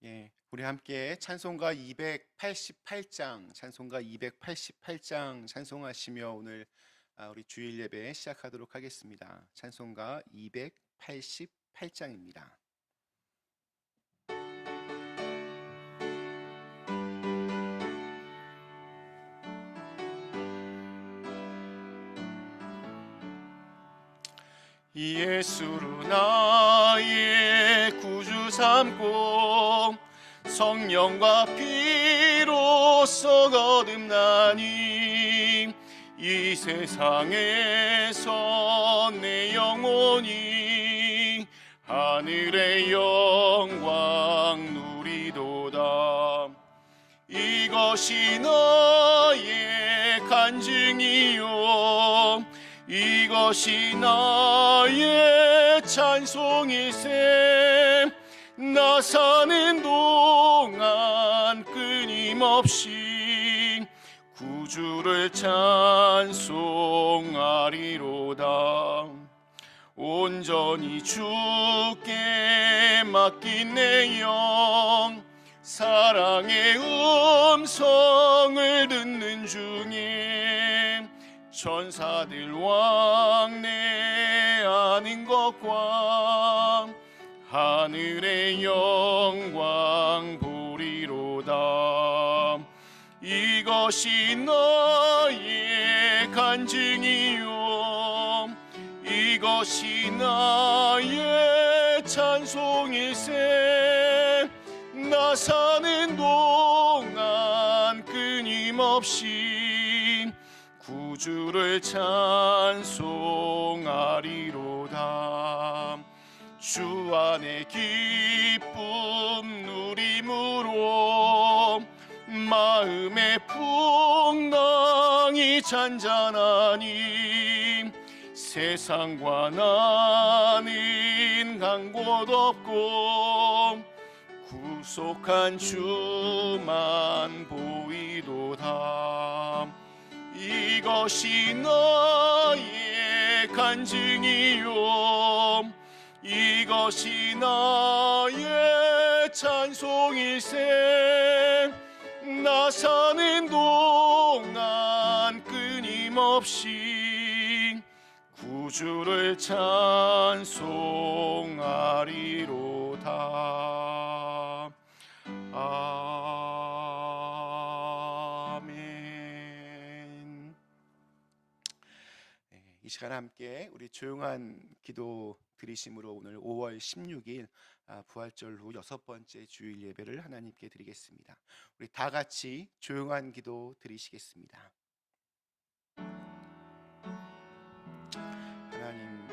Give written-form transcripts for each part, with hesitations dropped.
예, 우리 함께 찬송가 288장, 찬송가 288장 찬송하시며 오늘 우리 주일 예배 시작하도록 하겠습니다. 찬송가 288장입니다. 예수로 나의 구주 삼고 성령과 피로써 거듭나니 이 세상에서 내 영혼이 하늘의 영광 누리도다. 이것이 나의 간증이요 이것이 나의 찬송일세. 나 사는 동안 끊임없이 구주를 찬송하리로다. 온전히 주께 맡긴 내 영 사랑의 음성을 듣는 중에 천사들 왕래하는 것과 하늘의 영광 보리로다. 이것이 나의 간증이요 이것이 나의 찬송일세. 나 사는 동안 끊임없이 구주를 찬송하리로다. 주 안의 기쁨 누림으로 마음의 풍랑이 잔잔하니 세상과 나는 간 곳 없고 구속한 주만 보이도다. 이것이 나의 간증이요 이것이 나의 찬송일세. 나 사는 동안 끊임없이 구주를 찬송하리로다. 아멘. 이 시간 함께 우리 조용한 기도 드리심으로 오늘 5월 16일 부활절 후 6번째 주일 예배를 하나님께 드리겠습니다. 우리 다 같이 조용한 기도 드리시겠습니다. 하나님,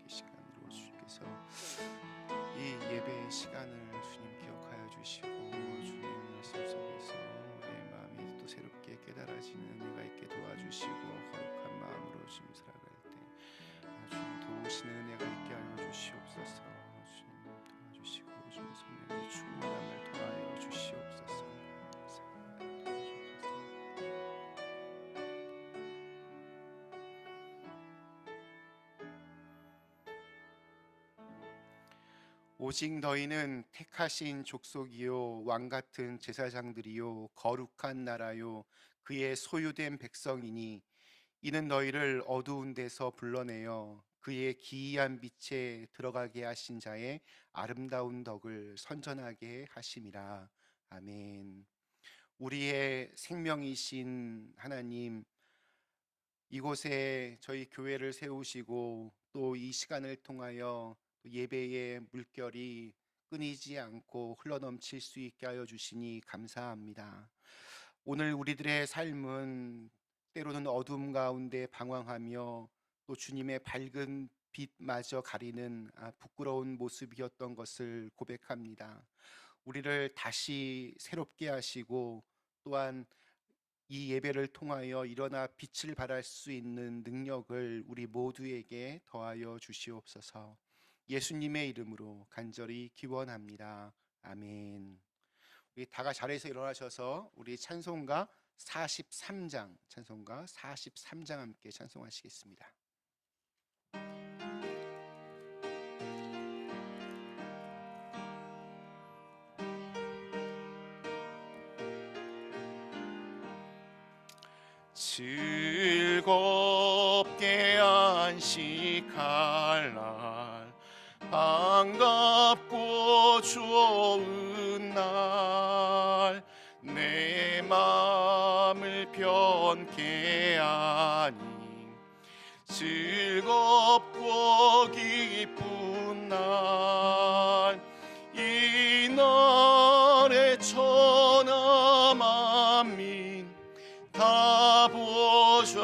이 시간으로 주님께서 이 예배의 시간을 주님 기억하여 주시고 주님 말씀 속에서 내 마음이 또 새롭게 깨달아지는 은혜가 있게 도와주시고 거룩한 마음으로 주님 살아갈 때 주님 도우시는 은혜가 있게 하여 주시옵소서. 주님 도와주시고 주님 성령의 충만함을 더하여 주시옵소서. 오직 너희는 택하신 족속이요 왕같은 제사장들이요 거룩한 나라요 그의 소유된 백성이니 이는 너희를 어두운 데서 불러내어 그의 기이한 빛에 들어가게 하신 자의 아름다운 덕을 선전하게 하심이라. 아멘. 우리의 생명이신 하나님, 이곳에 저희 교회를 세우시고 또 이 시간을 통하여 예배의 물결이 끊이지 않고 흘러넘칠 수 있게 하여 주시니 감사합니다. 오늘 우리들의 삶은 때로는 어둠 가운데 방황하며 또 주님의 밝은 빛마저 가리는 부끄러운 모습이었던 것을 고백합니다. 우리를 다시 새롭게 하시고 또한 이 예배를 통하여 일어나 빛을 발할 수 있는 능력을 우리 모두에게 더하여 주시옵소서. 예수님의 이름으로 간절히 기원합니다. 아멘. 우리 다가 자리에서 일어나셔서 우리 찬송가 43장 함께 찬송하시겠습니다. 즐겁게 안식할 날, 반갑고 좋은 날, 내 마음을 편케 하니 즐겁고 기쁜 날, 이 날에 천하 만민 다 보좌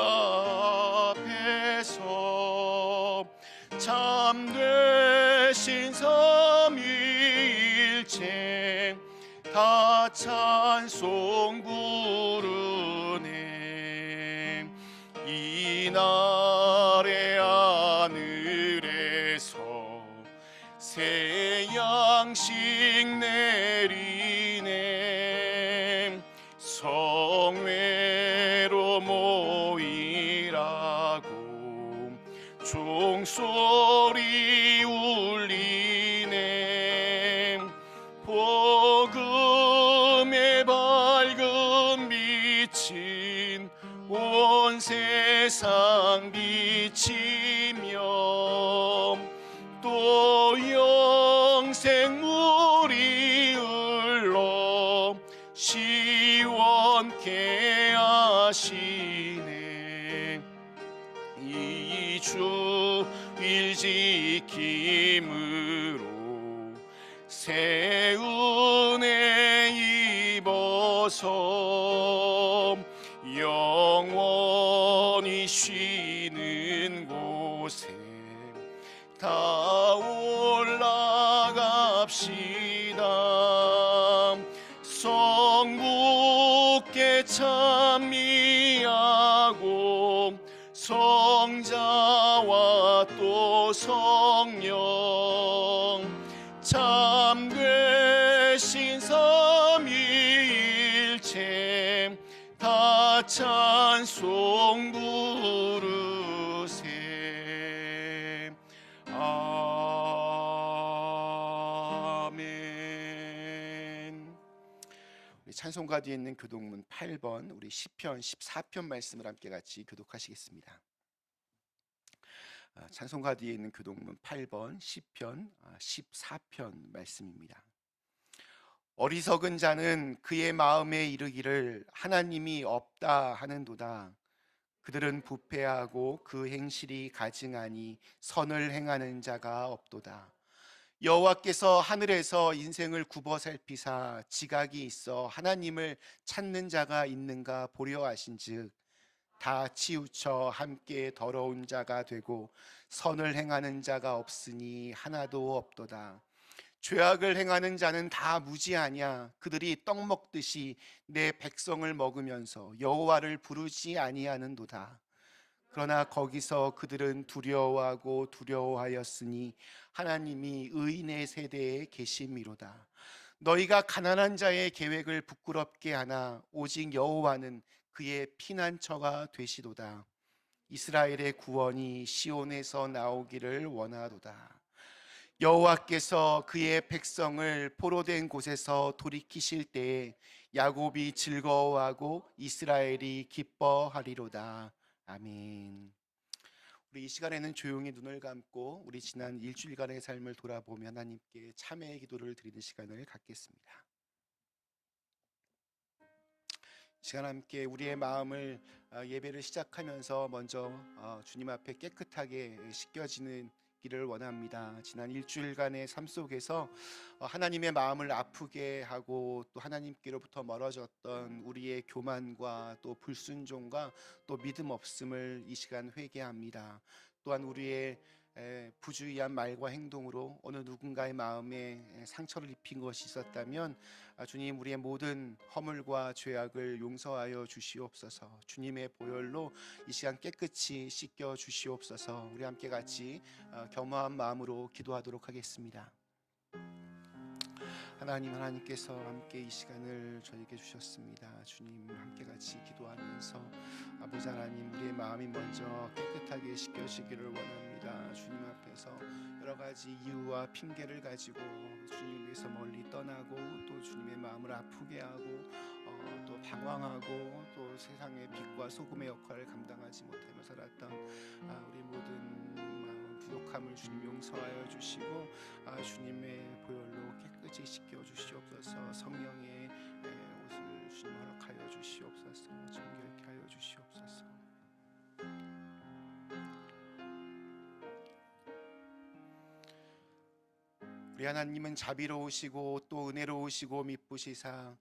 앞에서 참되신 삼위일체 다 찬송 부르네. 이 날에 하늘에서 새 양식 내리네. 성회로 모이라고 종소리 울리네. 복음의 밝은 빛인 온 세상 비치며 또 영생물이 흘러 시원케 하시네. 이 주일 지킴으로 새 은혜 입어서 영원히 쉬는 곳에 다 올라갑시다. 성부께 찬미하고 성자와 또 성령 참되신 삼위일체 다 찬송 부르세. 아멘. 우리 찬송가 뒤에 있는 교독문 8번, 우리 시편 14편 말씀을 함께 같이 교독하시겠습니다. 찬송가 뒤에 있는 교독문 8번 시편 14편 말씀입니다. 어리석은 자는 그의 마음에 이르기를 하나님이 없다 하는도다. 그들은 부패하고 그 행실이 가증하니 선을 행하는 자가 없도다. 여호와께서 하늘에서 인생을 굽어 살피사 지각이 있어 하나님을 찾는 자가 있는가 보려 하신즉 다 치우쳐 함께 더러운 자가 되고 선을 행하는 자가 없으니 하나도 없도다. 죄악을 행하는 자는 다 무지하냐. 그들이 떡 먹듯이 내 백성을 먹으면서 여호와를 부르지 아니하는도다. 그러나 거기서 그들은 두려워하고 두려워하였으니 하나님이 의인의 세대에 계심이로다. 너희가 가난한 자의 계획을 부끄럽게 하나 오직 여호와는 그의 피난처가 되시도다. 이스라엘의 구원이 시온에서 나오기를 원하도다. 여호와께서 그의 백성을 포로된 곳에서 돌이키실 때에 야곱이 즐거워하고 이스라엘이 기뻐하리로다. 아멘. 우리 이 시간에는 조용히 눈을 감고 우리 지난 일주일간의 삶을 돌아보며 하나님께 참회의 기도를 드리는 시간을 갖겠습니다. 이 시간 함께 우리의 마음을 예배를 시작하면서 먼저 주님 앞에 깨끗하게 씻겨지는 기를 원합니다. 지난 일주일간의 삶 속에서 하나님의 마음을 아프게 하고 또 하나님께로부터 멀어졌던 우리의 교만과 또 불순종과 또 믿음 없음을 이 시간 회개합니다. 또한 우리의 부주의한 말과 행동으로 어느 누군가의 마음에 상처를 입힌 것이 있었다면 주님 우리의 모든 허물과 죄악을 용서하여 주시옵소서. 주님의 보혈로 이 시간 깨끗이 씻겨 주시옵소서. 우리 함께 같이 겸허한 마음으로 기도하도록 하겠습니다. 하나님께서 함께 이 시간을 저에게 주셨습니다. 주님 함께 같이 기도하면서 아버지 하나님 우리의 마음이 먼저 깨끗하게 씻겨지기를 원합니다. 주님 앞에서 여러 가지 이유와 핑계를 가지고 주님 위해서 멀리 떠나고 또 주님의 마음을 아프게 하고 또 방황하고 또 세상의 빛과 소금의 역할을 감당하지 못하며 살았던 우리 모든 마음 부족함을 주님 용서하여 주시고 주님의 보혈로 깨끗이 씻겨 주시옵소서. 성령의 옷을 주님 허락하여 주시옵소서. 정결케 하여 주시옵소서. 우리 하나님은 자비로우시고 또 은혜로우시고 미쁘시사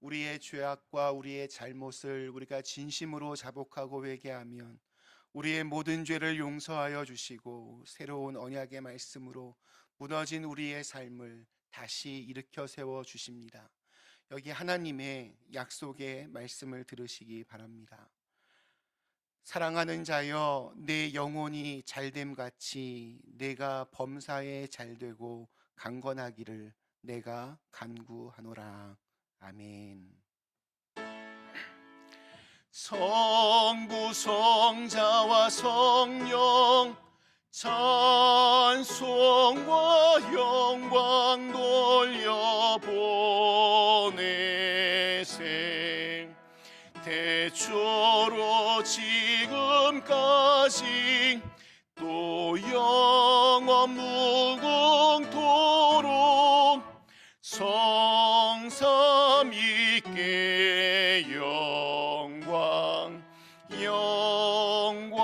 우리의 죄악과 우리의 잘못을 우리가 진심으로 자복하고 회개하면 우리의 모든 죄를 용서하여 주시고 새로운 언약의 말씀으로 무너진 우리의 삶을 다시 일으켜 세워 주십니다. 여기 하나님의 약속의 말씀을 들으시기 바랍니다. 사랑하는 자여, 내 영혼이 잘됨 같이 내가 범사에 잘되고 강건하기를 내가 간구하노라. 아멘. 성부 성자와 성령 찬송과 영광 돌려보내세. 태초로 지금까지 또 영원 무궁토록 성삼위께 영광 영광.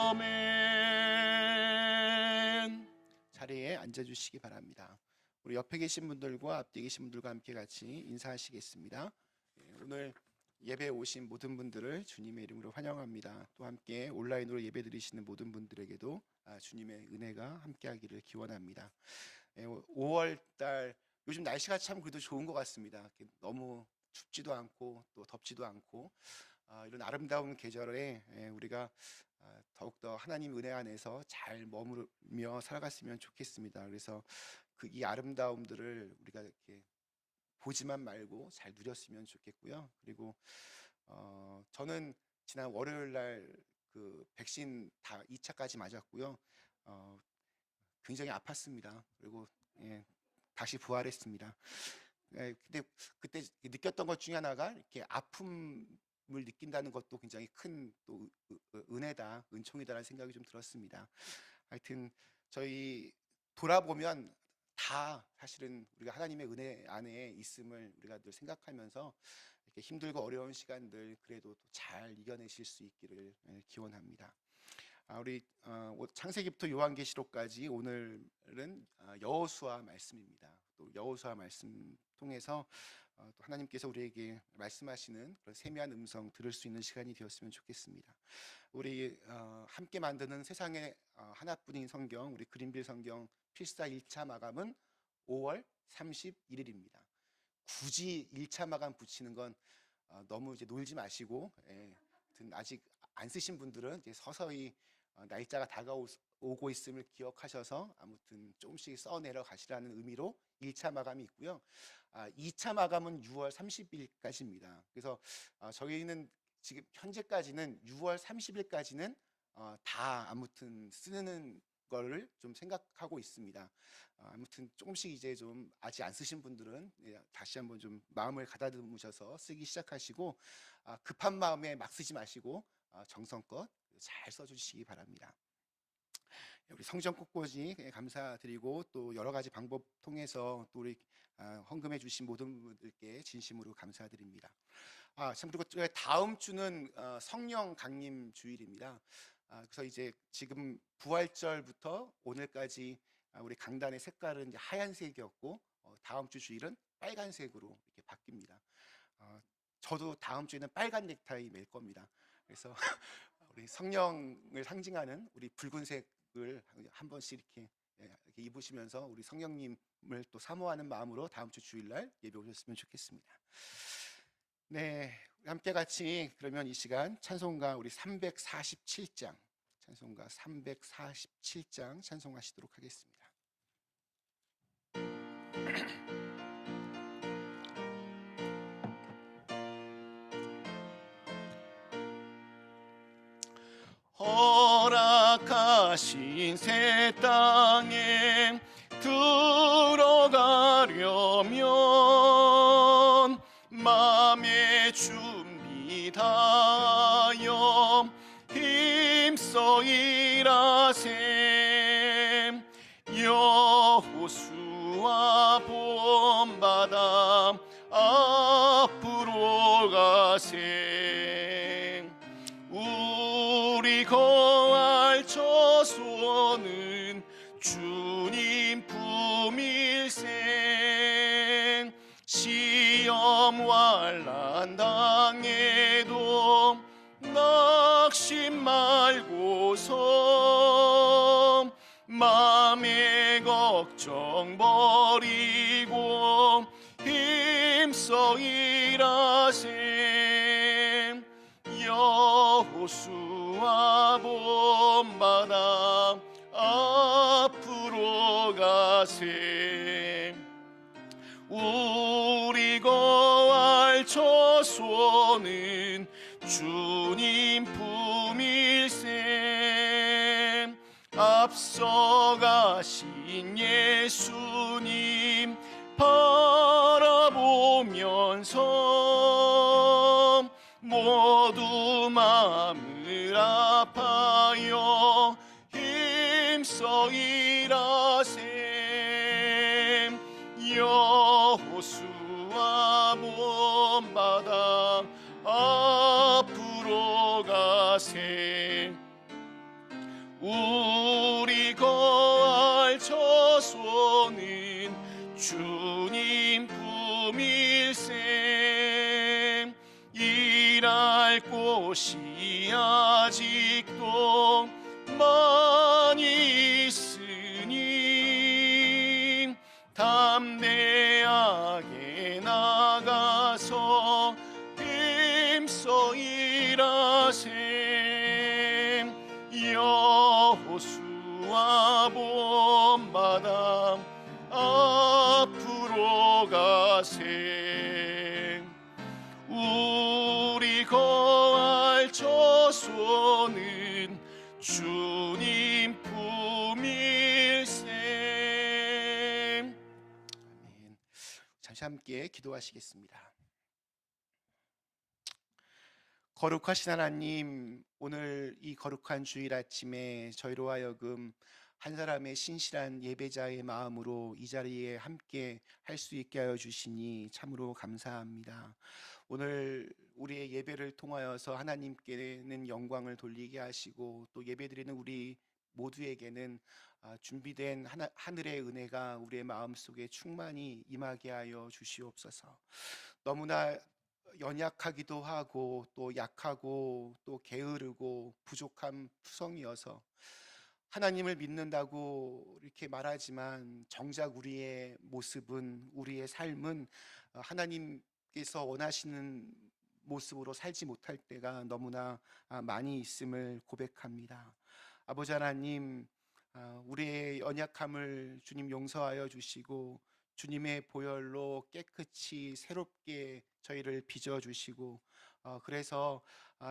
아멘. 자리에 앉아주시기 바랍니다. 우리 옆에 계신 분들과 앞뒤에 계신 분들과 함께 같이 인사하시겠습니다. 오늘 예배에 오신 모든 분들을 주님의 이름으로 환영합니다. 또 함께 온라인으로 예배 드리시는 모든 분들에게도 주님의 은혜가 함께하기를 기원합니다. 5월달 요즘 날씨가 참 그래도 좋은 것 같습니다. 너무 춥지도 않고 또 덥지도 않고 이런 아름다운 계절에 우리가 더욱더 하나님 은혜 안에서 잘 머무르며 살아갔으면 좋겠습니다. 그래서 이 아름다움들을 우리가 이렇게 보지만 말고 잘 누렸으면 좋겠고요. 그리고 저는 지난 월요일 날 그 백신 다 2차까지 맞았고요. 굉장히 아팠습니다. 그리고 다시 부활했습니다. 근데 그때 느꼈던 것 중에 하나가 이렇게 아픔을 느낀다는 것도 굉장히 큰 또 은혜다, 은총이다라는 생각이 좀 들었습니다. 하여튼 저희 돌아보면 다 사실은 우리가 하나님의 은혜 안에 있음을 우리가 늘 생각하면서 이렇게 힘들고 어려운 시간들 그래도 또 잘 이겨내실 수 있기를 기원합니다. 우리 창세기부터 요한계시록까지 오늘은 여호수아 말씀입니다. 또 여호수아 말씀 통해서 또 하나님께서 우리에게 말씀하시는 그런 세미한 음성 들을 수 있는 시간이 되었으면 좋겠습니다. 우리 함께 만드는 세상에 하나뿐인 성경, 우리 그린빌 성경 필사 1차 마감은 5월 31일입니다. 굳이 1차 마감 붙이는 건 너무 이제 놀지 마시고, 아직 안 쓰신 분들은 이제 서서히 날짜가 다가오고 있음을 기억하셔서 아무튼 조금씩 써내려 가시라는 의미로 1차 마감이 있고요. 2차 마감은 6월 30일까지입니다. 그래서 저희는 지금 현재까지는 6월 30일까지는 다 아무튼 쓰는 거를 좀 생각하고 있습니다. 아무튼 조금씩 이제 좀 아직 안 쓰신 분들은 다시 한번 좀 마음을 가다듬으셔서 쓰기 시작하시고 급한 마음에 막 쓰지 마시고 정성껏 잘 써주시기 바랍니다. 우리 성전 꽃꽂이 감사드리고 또 여러 가지 방법 통해서 또 우리 헌금해 주신 모든 분들께 진심으로 감사드립니다. 참 그리고 다음 주는 성령 강림 주일입니다. 그래서 이제 지금 부활절부터 오늘까지 우리 강단의 색깔은 이제 하얀색이었고 다음 주 주일은 빨간색으로 이렇게 바뀝니다. 저도 다음 주에는 빨간 넥타이 맬 겁니다. 그래서 우리 성령을 상징하는 우리 붉은색을 한 번씩 이렇게 입으시면서 우리 성령님을 또 사모하는 마음으로 다음 주 주일날 예배 오셨으면 좋겠습니다. 네, 함께 같이 그러면 이 시간 찬송가 우리 347장 찬송가 347장 찬송하시도록 하겠습니다. 허락하신 새 땅에 들어 힘써 일하셈. 여호수아 본받아 앞으로 가셈. 우리 거할 처소는 주님 품일생. 시험 환난 당해도 낙심 말고서 맘의 걱정 버리고 힘써 일하셈. 여호수아 본받아 앞으로 가셈. 우리 거할 처소는 주님 품일셈. 앞서가신 예수님 바라보면서 모두 마음을 아파여 힘써 일하셈. 여호수아 본받아 앞으로 가셈. 우리 거할 처소는 주님 품일셈. 일할 곳이 아직도 많이 있으니 담대하게 나가서 힘써 일하셈. 여호수아 본받아 앞으로 가셈. 우리 거할 처소는 주님 품일셈. 아멘. 잠시 함께 기도하시겠습니다. 거룩하신 하나님, 오늘 이 거룩한 주일 아침에 저희로 하여금 한 사람의 신실한 예배자의 마음으로 이 자리에 함께 할 수 있게 하여 주시니 참으로 감사합니다. 오늘 우리의 예배를 통하여서 하나님께는 영광을 돌리게 하시고 또 예배드리는 우리 모두에게는 준비된 하늘의 은혜가 우리의 마음속에 충만히 임하게 하여 주시옵소서. 너무나 연약하기도 하고 또 약하고 또 게으르고 부족한 투성이어서 하나님을 믿는다고 이렇게 말하지만 정작 우리의 모습은, 우리의 삶은 하나님께서 원하시는 모습으로 살지 못할 때가 너무나 많이 있음을 고백합니다. 아버지 하나님, 우리의 연약함을 주님 용서하여 주시고 주님의 보혈로 깨끗이 새롭게 저희를 빚어주시고 그래서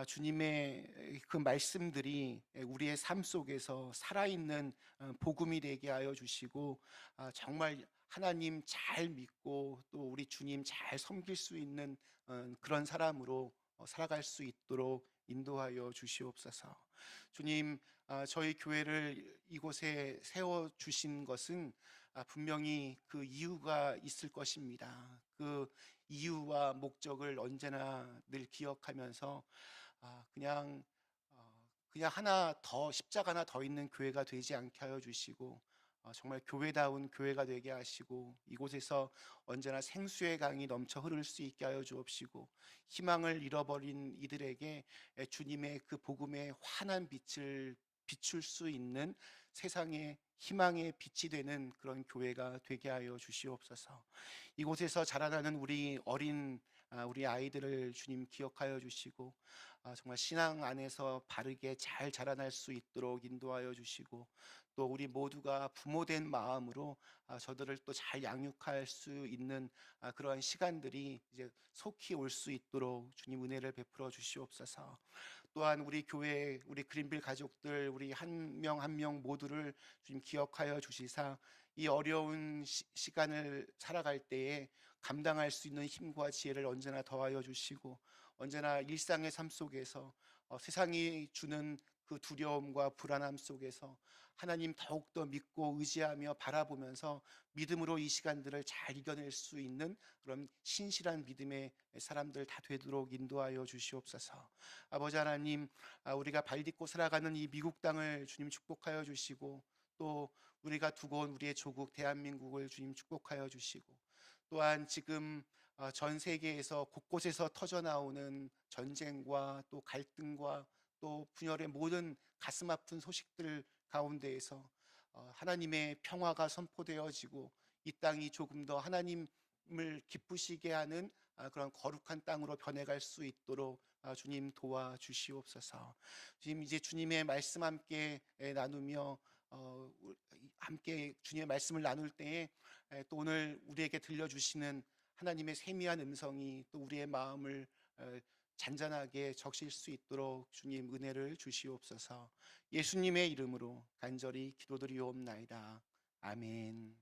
주님의 그 말씀들이 우리의 삶 속에서 살아있는 복음이 되게 하여 주시고 정말 하나님 잘 믿고 또 우리 주님 잘 섬길 수 있는 그런 사람으로 살아갈 수 있도록 인도하여 주시옵소서. 주님, 저희 교회를 이곳에 세워주신 것은 분명히 그 이유가 있을 것입니다. 그 이유와 목적을 언제나 늘 기억하면서 그냥 하나 더, 십자가 하나 더 있는 교회가 되지 않게 하여 주시고 정말 교회다운 교회가 되게 하시고 이곳에서 언제나 생수의 강이 넘쳐 흐를 수 있게 하여 주옵시고 희망을 잃어버린 이들에게 주님의 그 복음의 환한 빛을 비출 수 있는 세상의 희망의 빛이 되는 그런 교회가 되게 하여 주시옵소서. 이곳에서 자라나는 우리 어린 우리 아이들을 주님 기억하여 주시고 정말 신앙 안에서 바르게 잘 자라날 수 있도록 인도하여 주시고 또 우리 모두가 부모된 마음으로 저들을 또 잘 양육할 수 있는 그러한 시간들이 이제 속히 올 수 있도록 주님 은혜를 베풀어 주시옵소서. 또한 우리 교회, 우리 그린빌 가족들, 우리 한 명 한 명 모두를 주님 기억하여 주시사 이 어려운 시간을 살아갈 때에 감당할 수 있는 힘과 지혜를 언제나 더하여 주시고 언제나 일상의 삶 속에서 세상이 주는 그 두려움과 불안함 속에서 하나님 더욱더 믿고 의지하며 바라보면서 믿음으로 이 시간들을 잘 이겨낼 수 있는 그런 신실한 믿음의 사람들 다 되도록 인도하여 주시옵소서. 아버지 하나님, 우리가 발딛고 살아가는 이 미국 땅을 주님 축복하여 주시고, 또 우리가 두고 온 우리의 조국 대한민국을 주님 축복하여 주시고, 또한 지금 전 세계에서 곳곳에서 터져나오는 전쟁과 또 갈등과 또 분열의 모든 가슴 아픈 소식들 가운데에서 하나님의 평화가 선포되어지고 이 땅이 조금 더 하나님을 기쁘시게 하는 그런 거룩한 땅으로 변해갈 수 있도록 주님 도와주시옵소서. 지금 이제 주님의 말씀 함께 나누며 함께 주님의 말씀을 나눌 때에 또 오늘 우리에게 들려주시는 하나님의 세미한 음성이 또 우리의 마음을 잔잔하게 적실 수 있도록 주님 은혜를 주시옵소서. 예수님의 이름으로 간절히 기도드리옵나이다. 아멘.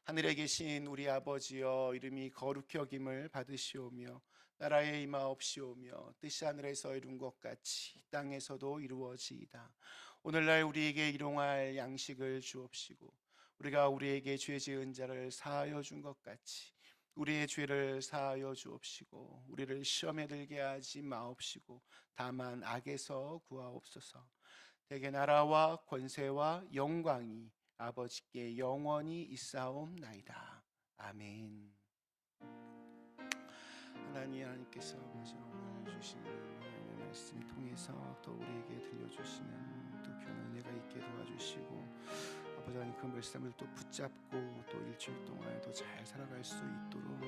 하늘에 계신 우리 아버지여, 이름이 거룩히 여김을 받으시오며 나라의 임하옵시오며 뜻이 하늘에서 이룬 것 같이 땅에서도 이루어지이다. 오늘날 우리에게 일용할 양식을 주옵시고 우리가 우리에게 죄 지은 자를 사하여 준 것 같이 우리의 죄를 사하여 주옵시고 우리를 시험에 들게 하지 마옵시고 다만 악에서 구하옵소서. 대개 나라와 권세와 영광이 아버지께 영원히 있사옵나이다. 아멘. 하나님께서 오늘 주시는 하나님의 말씀 통해서 또 우리에게 들려주시는 또 귀한 은혜가 있게 도와주시고, 아버지 하나님 그 말씀을 또 붙잡고 또 일주일 동안에도 잘 살아갈 수 있도록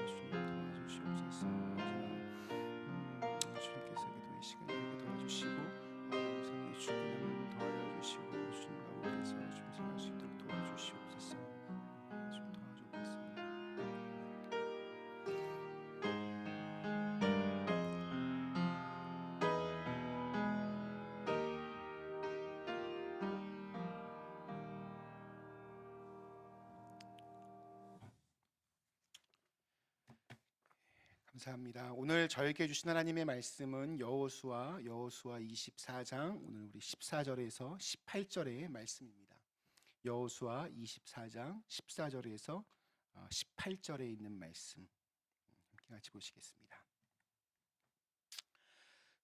주님 도와주시옵소서. 주님께서 기도의 시간이 되게 도와주시고 우선의 주님을 도와주시고 주님 가운데서 좀 살아갈 수 있도록 도와주시옵소서. 좀 도와주겠습니다. 감사합니다. 오늘 저에게 주신 하나님의 말씀은 여호수아 24장 오늘 우리 14절에서 18절의 말씀입니다. 여호수아 24장 14절에서 18절에 있는 말씀 함께 같이 보시겠습니다.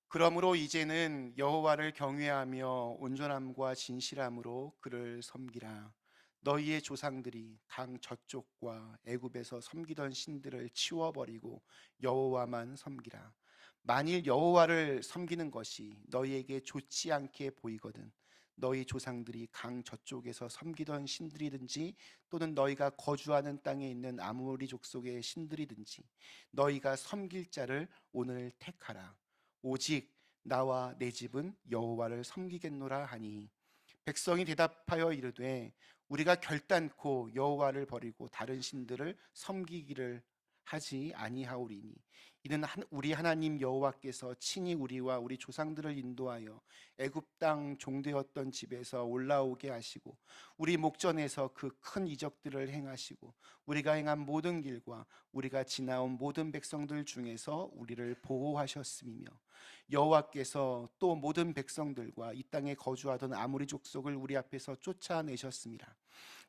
그러므로 이제는 여호와를 경외하며 온전함과 진실함으로 그를 섬기라. 너희의 조상들이 강 저쪽과 애굽에서 섬기던 신들을 치워버리고 여호와만 섬기라. 만일 여호와를 섬기는 것이 너희에게 좋지 않게 보이거든 너희 조상들이 강 저쪽에서 섬기던 신들이든지 또는 너희가 거주하는 땅에 있는 아모리 족속의 신들이든지 너희가 섬길 자를 오늘 택하라. 오직 나와 내 집은 여호와를 섬기겠노라 하니, 백성이 대답하여 이르되 우리가 결단코 여호와를 버리고 다른 신들을 섬기기를 하지 아니하오리니 이는 우리 하나님 여호와께서 친히 우리와 우리 조상들을 인도하여 애굽 땅 종되었던 집에서 올라오게 하시고 우리 목전에서 그 큰 이적들을 행하시고 우리가 행한 모든 길과 우리가 지나온 모든 백성들 중에서 우리를 보호하셨음이며 여호와께서 또 모든 백성들과 이 땅에 거주하던 아모리 족속을 우리 앞에서 쫓아내셨습니다.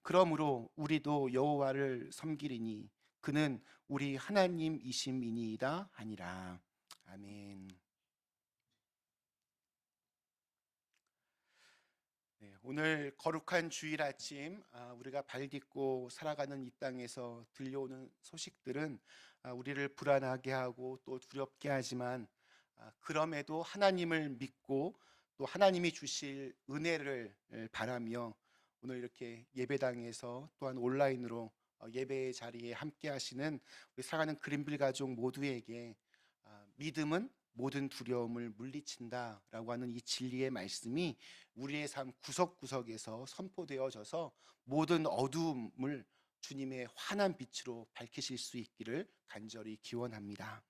그러므로 우리도 여호와를 섬기리니 그는 우리 하나님이심이니이다 하니라. 아멘. 네, 오늘 거룩한 주일 아침 우리가 발딛고 살아가는 이 땅에서 들려오는 소식들은 우리를 불안하게 하고 또 두렵게 하지만 그럼에도 하나님을 믿고 또 하나님이 주실 은혜를 바라며 오늘 이렇게 예배당에서 또한 온라인으로 예배의 자리에 함께 하시는 우리 사랑하는 그린빌 가족 모두에게 믿음은 모든 두려움을 물리친다라고 하는 이 진리의 말씀이 우리의 삶 구석구석에서 선포되어져서 모든 어두움을 주님의 환한 빛으로 밝히실 수 있기를 간절히 기원합니다.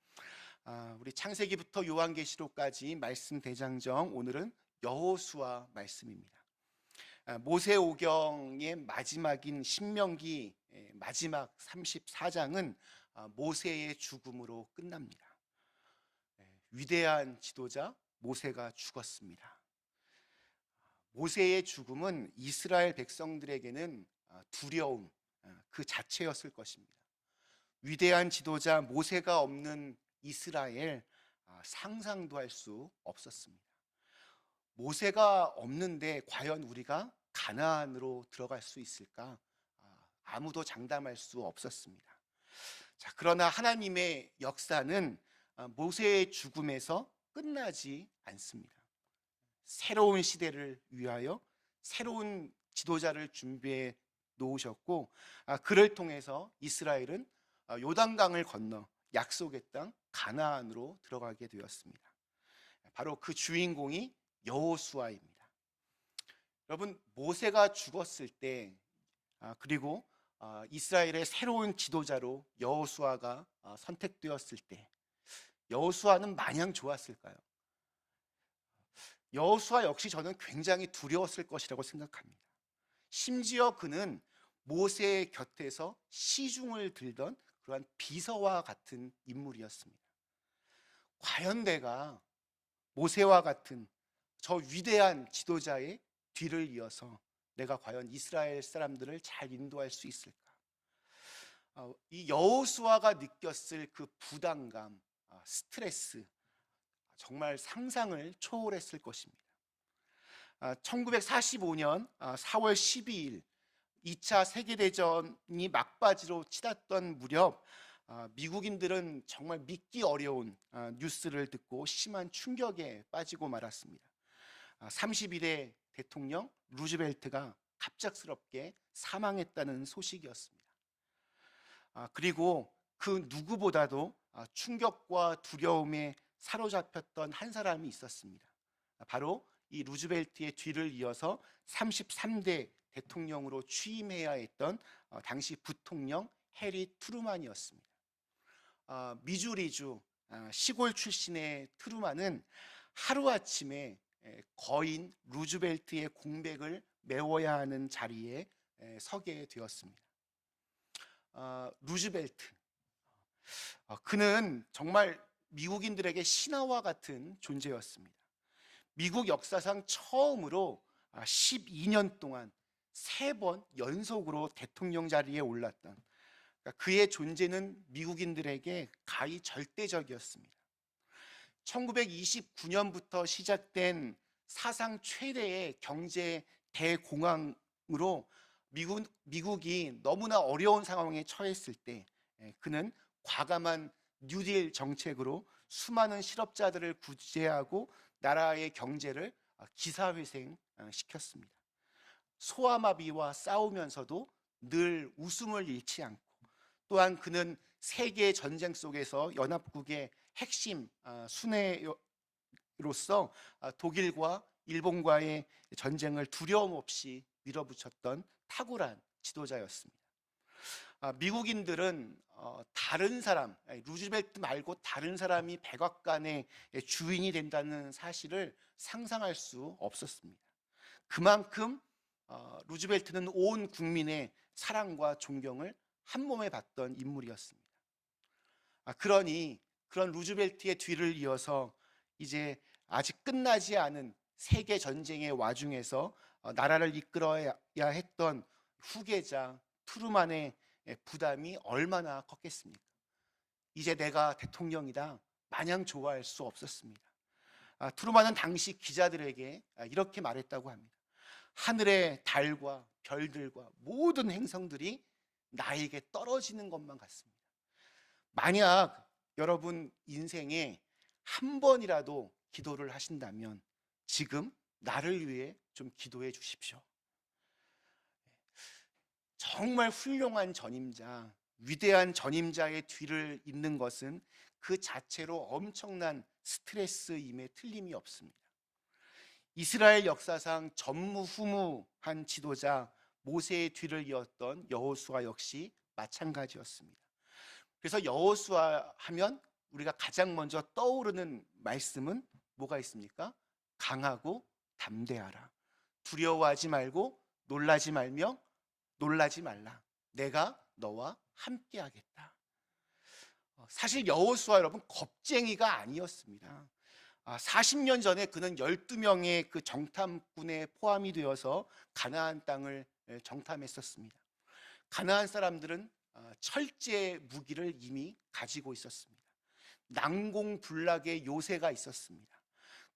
우리 창세기부터 요한계시록까지 말씀 대장정, 오늘은 여호수아 말씀입니다. 모세오경의 마지막인 신명기 마지막 34장은 모세의 죽음으로 끝납니다. 위대한 지도자 모세가 죽었습니다. 모세의 죽음은 이스라엘 백성들에게는 두려움 그 자체였을 것입니다. 위대한 지도자 모세가 없는 이스라엘, 상상도 할 수 없었습니다. 모세가 없는데 과연 우리가 가나안으로 들어갈 수 있을까? 아무도 장담할 수 없었습니다. 자, 그러나 하나님의 역사는 모세의 죽음에서 끝나지 않습니다. 새로운 시대를 위하여 새로운 지도자를 준비해 놓으셨고, 그를 통해서 이스라엘은 요단강을 건너 약속의 땅 가나안으로 들어가게 되었습니다. 바로 그 주인공이 여호수아입니다. 여러분, 모세가 죽었을 때, 그리고 이스라엘의 새로운 지도자로 여호수아가 선택되었을 때, 여호수아는 마냥 좋았을까요? 여호수아 역시 저는 굉장히 두려웠을 것이라고 생각합니다. 심지어 그는 모세의 곁에서 시중을 들던 그러한 비서와 같은 인물이었습니다. 과연 내가 모세와 같은 저 위대한 지도자의 뒤를 이어서 내가 과연 이스라엘 사람들을 잘 인도할 수 있을까? 이 여호수아가 느꼈을 그 부담감, 스트레스, 정말 상상을 초월했을 것입니다. 1945년 4월 12일 2차 세계대전이 막바지로 치닫던 무렵, 미국인들은 정말 믿기 어려운 뉴스를 듣고 심한 충격에 빠지고 말았습니다. 31대 대통령 루즈벨트가 갑작스럽게 사망했다는 소식이었습니다. 그리고 그 누구보다도 충격과 두려움에 사로잡혔던 한 사람이 있었습니다. 바로 이 루즈벨트의 뒤를 이어서 33대 대통령으로 취임해야 했던 당시 부통령 해리 트루만이었습니다. 미주리주 시골 출신의 트루만은 하루아침에 거인 루즈벨트의 공백을 메워야 하는 자리에 서게 되었습니다. 루즈벨트, 그는 정말 미국인들에게 신화와 같은 존재였습니다. 미국 역사상 처음으로 12년 동안 3번 연속으로 대통령 자리에 올랐던, 그의 존재는 미국인들에게 가히 절대적이었습니다. 1929년부터 시작된 사상 최대의 경제 대공황으로 미국이 너무나 어려운 상황에 처했을 때, 그는 과감한 뉴딜 정책으로 수많은 실업자들을 구제하고 나라의 경제를 기사회생시켰습니다. 소아마비와 싸우면서도 늘 웃음을 잃지 않고, 또한 그는 세계 전쟁 속에서 연합국의 핵심 수뇌로서 독일과 일본과의 전쟁을 두려움 없이 밀어붙였던 탁월한 지도자였습니다. 미국인들은 다른 사람, 루즈벨트 말고 다른 사람이 백악관의 주인이 된다는 사실을 상상할 수 없었습니다. 그만큼 루즈벨트는 온 국민의 사랑과 존경을 한 몸에 받던 인물이었습니다. 그러니 그런 루즈벨트의 뒤를 이어서 이제 아직 끝나지 않은 세계 전쟁의 와중에서 나라를 이끌어야 했던 후계자 트루만의 부담이 얼마나 컸겠습니까? 이제 내가 대통령이다 마냥 좋아할 수 없었습니다. 트루만은 당시 기자들에게 이렇게 말했다고 합니다. 하늘의 달과 별들과 모든 행성들이 나에게 떨어지는 것만 같습니다. 만약 여러분 인생에 한 번이라도 기도를 하신다면 지금 나를 위해 좀 기도해 주십시오. 정말 훌륭한 전임자, 위대한 전임자의 뒤를 잇는 것은 그 자체로 엄청난 스트레스임에 틀림이 없습니다. 이스라엘 역사상 전무후무한 지도자 모세의 뒤를 이었던 여호수아 역시 마찬가지였습니다. 그래서 여호수아 하면 우리가 가장 먼저 떠오르는 말씀은 뭐가 있습니까? 강하고 담대하라. 두려워하지 말고 놀라지 말며 놀라지 말라. 내가 너와 함께 하겠다. 사실 여호수아 여러분 겁쟁이가 아니었습니다. 40년 전에 그는 12명의 그 정탐꾼에 포함이 되어서 가나안 땅을 정탐했었습니다. 가나안 사람들은 철제 무기를 이미 가지고 있었습니다. 난공불락의 요새가 있었습니다.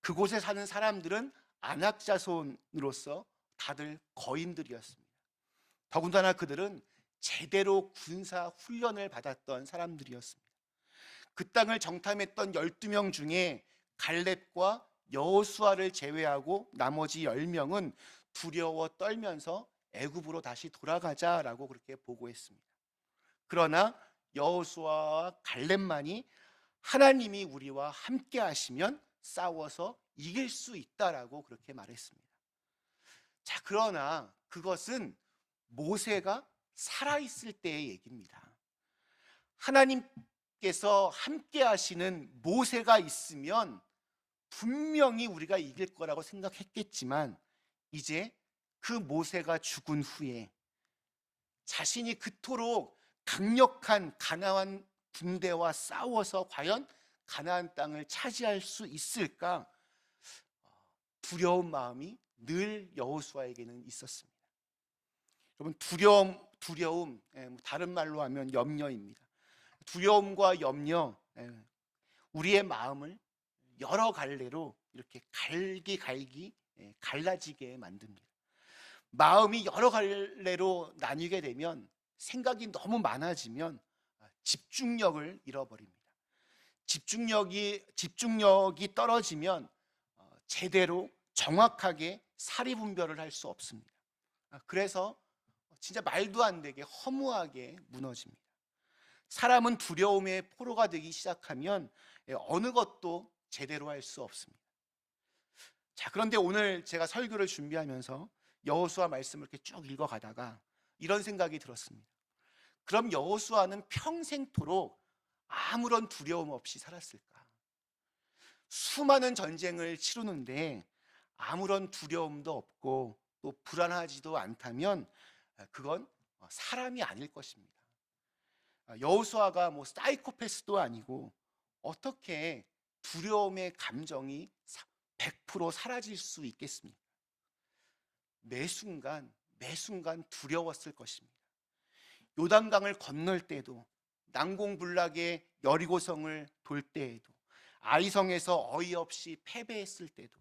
그곳에 사는 사람들은 안악자손으로서 다들 거인들이었습니다. 더군다나 그들은 제대로 군사 훈련을 받았던 사람들이었습니다. 그 땅을 정탐했던 12명 중에 갈렙과 여호수아를 제외하고 나머지 10명은 두려워 떨면서 애굽으로 다시 돌아가자라고 그렇게 보고했습니다. 그러나 여호수아와 갈렙만이 하나님이 우리와 함께 하시면 싸워서 이길 수 있다라고 그렇게 말했습니다. 자, 그러나 그것은 모세가 살아있을 때의 얘기입니다. 하나님께서 함께 하시는 모세가 있으면 분명히 우리가 이길 거라고 생각했겠지만, 이제 그 모세가 죽은 후에 자신이 그토록 강력한 가나안 군대와 싸워서 과연 가나안 땅을 차지할 수 있을까? 두려운 마음이 늘 여호수아에게는 있었습니다. 여러분, 두려움, 다른 말로 하면 염려입니다. 두려움과 염려, 우리의 마음을 여러 갈래로 이렇게 갈라지게 만듭니다. 마음이 여러 갈래로 나뉘게 되면, 생각이 너무 많아지면 집중력을 잃어버립니다. 집중력이 떨어지면 제대로 정확하게 사리분별을 할 수 없습니다. 그래서 진짜 말도 안 되게 허무하게 무너집니다. 사람은 두려움의 포로가 되기 시작하면 어느 것도 제대로 할 수 없습니다. 자, 그런데 오늘 제가 설교를 준비하면서 여호수아 말씀을 이렇게 쭉 읽어가다가 이런 생각이 들었습니다. 그럼 여호수아는 평생토록 아무런 두려움 없이 살았을까? 수많은 전쟁을 치르는데 아무런 두려움도 없고 또 불안하지도 않다면 그건 사람이 아닐 것입니다. 여호수아가 사이코패스도 아니고 어떻게 두려움의 감정이 100% 사라질 수 있겠습니까? 매 순간 두려웠을 것입니다. 요단강을 건널 때도, 난공불락의 여리고성을 돌 때에도, 아이성에서 어이없이 패배했을 때도,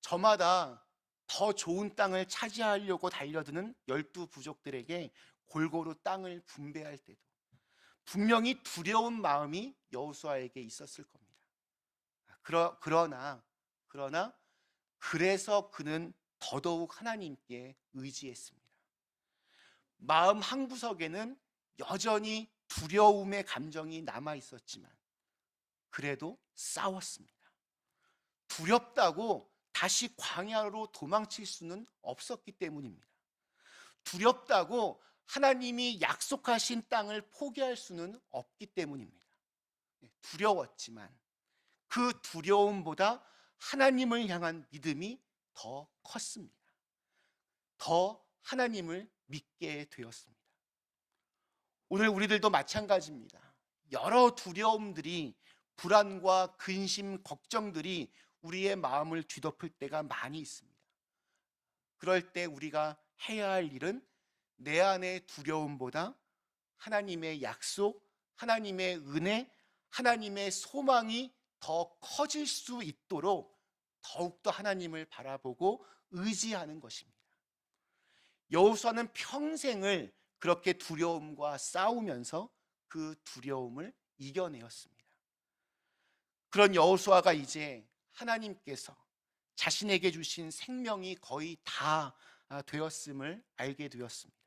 저마다 더 좋은 땅을 차지하려고 달려드는 12부족들에게 골고루 땅을 분배할 때도 분명히 두려운 마음이 여호수아에게 있었을 겁니다. 그러나 그래서 그는 더더욱 하나님께 의지했습니다. 마음 한구석에는 여전히 두려움의 감정이 남아 있었지만 그래도 싸웠습니다. 두렵다고 다시 광야로 도망칠 수는 없었기 때문입니다. 두렵다고 하나님이 약속하신 땅을 포기할 수는 없기 때문입니다. 두려웠지만 그 두려움보다 하나님을 향한 믿음이 더 컸습니다. 더 하나님을 믿게 되었습니다. 오늘 우리들도 마찬가지입니다. 여러 두려움들이, 불안과 근심, 걱정들이 우리의 마음을 뒤덮을 때가 많이 있습니다. 그럴 때 우리가 해야 할 일은 내 안의 두려움보다 하나님의 약속, 하나님의 은혜, 하나님의 소망이 더 커질 수 있도록 더욱더 하나님을 바라보고 의지하는 것입니다. 여호수아는 평생을 그렇게 두려움과 싸우면서 그 두려움을 이겨내었습니다. 그런 여호수아가 이제 하나님께서 자신에게 주신 생명이 거의 다 되었음을 알게 되었습니다.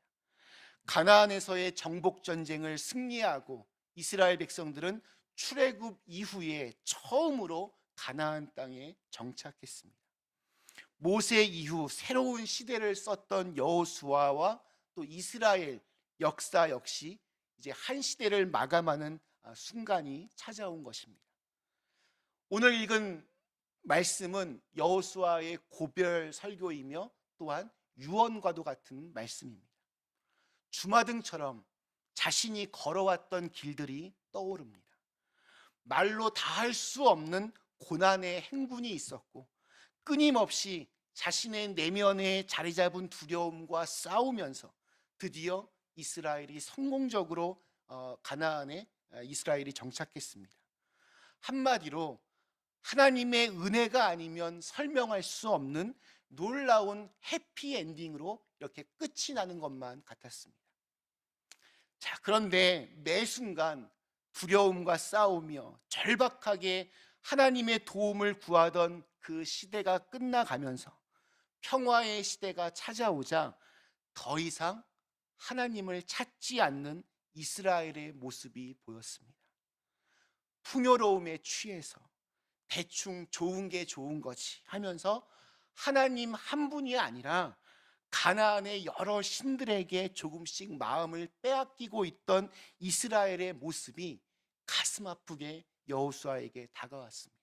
가나안에서의 정복 전쟁을 승리하고 이스라엘 백성들은 출애굽 이후에 처음으로 가나안 땅에 정착했습니다. 모세 이후 새로운 시대를 썼던 여호수아와 또 이스라엘 역사 역시 이제 한 시대를 마감하는 순간이 찾아온 것입니다. 오늘 읽은 말씀은 여호수아의 고별 설교이며 또한 유언과도 같은 말씀입니다. 주마등처럼 자신이 걸어왔던 길들이 떠오릅니다. 말로 다 할 수 없는 고난의 행군이 있었고 끊임없이 자신의 내면에 자리 잡은 두려움과 싸우면서 드디어 이스라엘이 성공적으로 가나안에 이스라엘이 정착했습니다. 한마디로 하나님의 은혜가 아니면 설명할 수 없는 놀라운 해피엔딩으로 이렇게 끝이 나는 것만 같았습니다. 자, 그런데 매 순간 두려움과 싸우며 절박하게 하나님의 도움을 구하던 그 시대가 끝나가면서 평화의 시대가 찾아오자 더 이상 하나님을 찾지 않는 이스라엘의 모습이 보였습니다. 풍요로움에 취해서 대충 좋은 게 좋은 거지 하면서 하나님 한 분이 아니라 가나안의 여러 신들에게 조금씩 마음을 빼앗기고 있던 이스라엘의 모습이 가슴 아프게 여호수아에게 다가왔습니다.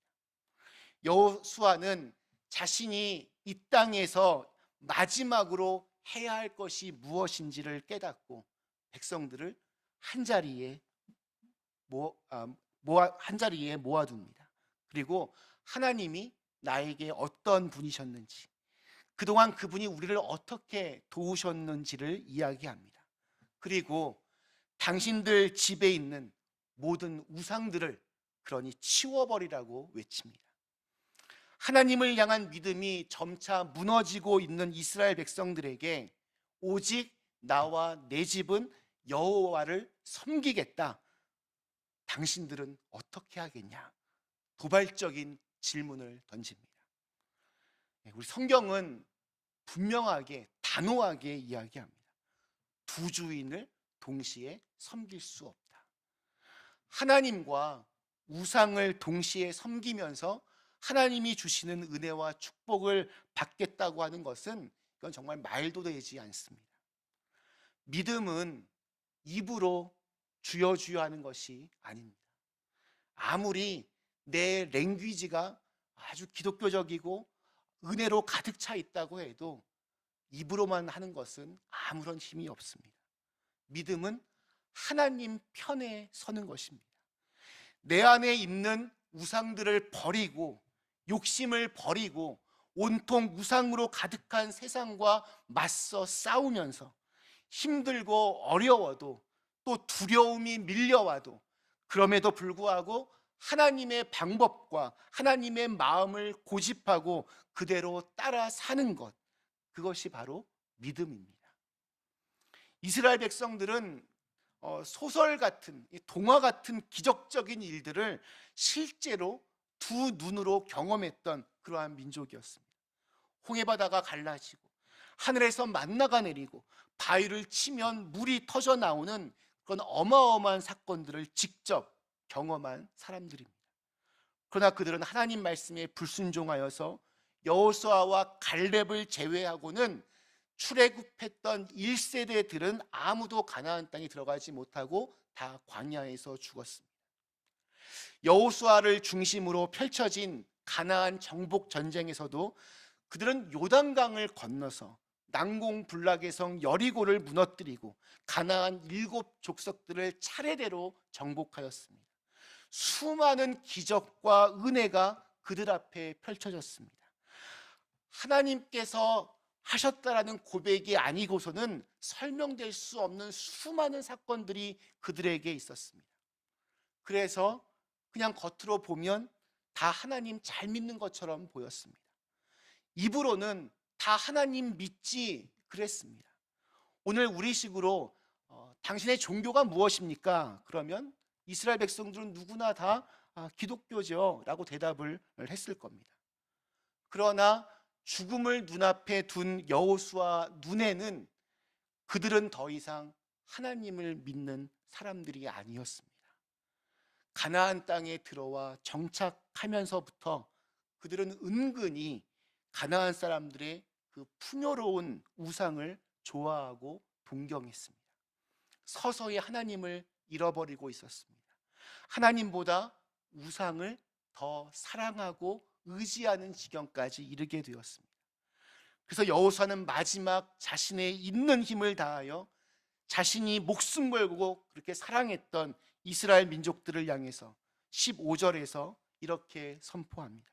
여호수아는 자신이 이 땅에서 마지막으로 해야 할 것이 무엇인지를 깨닫고 백성들을 한자리에 모아둡니다. 그리고 하나님이 나에게 어떤 분이셨는지, 그동안 그분이 우리를 어떻게 도우셨는지를 이야기합니다. 그리고 당신들 집에 있는 모든 우상들을 그러니 치워버리라고 외칩니다. 하나님을 향한 믿음이 점차 무너지고 있는 이스라엘 백성들에게 오직 나와 내 집은 여호와를 섬기겠다. 당신들은 어떻게 하겠냐? 도발적인 질문을 던집니다. 우리 성경은 분명하게 단호하게 이야기합니다. 두 주인을 동시에 섬길 수 없다. 하나님과 우상을 동시에 섬기면서 하나님이 주시는 은혜와 축복을 받겠다고 하는 것은 이건 정말 말도 되지 않습니다. 믿음은 입으로 주여 주여 하는 것이 아닙니다. 아무리 내 랭귀지가 아주 기독교적이고 은혜로 가득 차 있다고 해도 입으로만 하는 것은 아무런 힘이 없습니다. 믿음은 하나님 편에 서는 것입니다. 내 안에 있는 우상들을 버리고 욕심을 버리고 온통 우상으로 가득한 세상과 맞서 싸우면서 힘들고 어려워도 또 두려움이 밀려와도 그럼에도 불구하고 하나님의 방법과 하나님의 마음을 고집하고 그대로 따라 사는 것, 그것이 바로 믿음입니다. 이스라엘 백성들은 소설 같은, 동화 같은 기적적인 일들을 실제로 두 눈으로 경험했던 그러한 민족이었습니다. 홍해바다가 갈라지고 하늘에서 만나가 내리고 바위를 치면 물이 터져 나오는 그런 어마어마한 사건들을 직접 경험한 사람들입니다. 그러나 그들은 하나님 말씀에 불순종하여서 여호수아와 갈렙을 제외하고는 출애굽했던 1세대들은 아무도 가나안 땅에 들어가지 못하고 다 광야에서 죽었습니다. 여호수아를 중심으로 펼쳐진 가나안 정복 전쟁에서도 그들은 요단강을 건너서 난공불락의 성 여리고를 무너뜨리고 가나안 7족속들을 차례대로 정복하였습니다. 수많은 기적과 은혜가 그들 앞에 펼쳐졌습니다. 하나님께서 하셨다라는 고백이 아니고서는 설명될 수 없는 수많은 사건들이 그들에게 있었습니다. 그래서 그냥 겉으로 보면 다 하나님 잘 믿는 것처럼 보였습니다. 입으로는 다 하나님 믿지 그랬습니다. 오늘 우리식으로 당신의 종교가 무엇입니까? 그러면 이스라엘 백성들은 누구나 다 기독교죠 라고 대답을 했을 겁니다. 그러나 죽음을 눈앞에 둔 여호수아 눈에는 그들은 더 이상 하나님을 믿는 사람들이 아니었습니다. 가나안 땅에 들어와 정착하면서부터 그들은 은근히 가나안 사람들의 그 풍요로운 우상을 좋아하고 동경했습니다. 서서히 하나님을 잃어버리고 있었습니다. 하나님보다 우상을 더 사랑하고 의지하는 지경까지 이르게 되었습니다. 그래서 여호수아는 마지막 자신의 있는 힘을 다하여 자신이 목숨 걸고 그렇게 사랑했던 이스라엘 민족들을 향해서 15절에서 이렇게 선포합니다.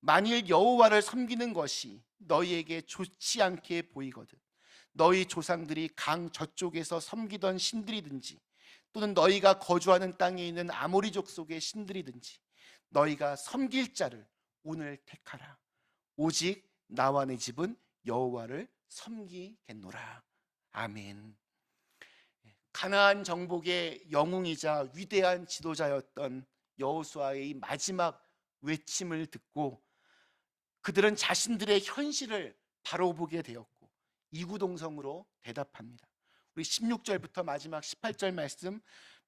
만일 여호와를 섬기는 것이 너희에게 좋지 않게 보이거든 너희 조상들이 강 저쪽에서 섬기던 신들이든지 또는 너희가 거주하는 땅에 있는 아모리족 속의 신들이든지 너희가 섬길 자를 오늘 택하라. 오직 나와 내 집은 여호와를 섬기겠노라. 아멘. 가나안 정복의 영웅이자 위대한 지도자였던 여호수아의 마지막 외침을 듣고 그들은 자신들의 현실을 바로 보게 되었고 이구동성으로 대답합니다. 우리 16절부터 마지막 18절 말씀,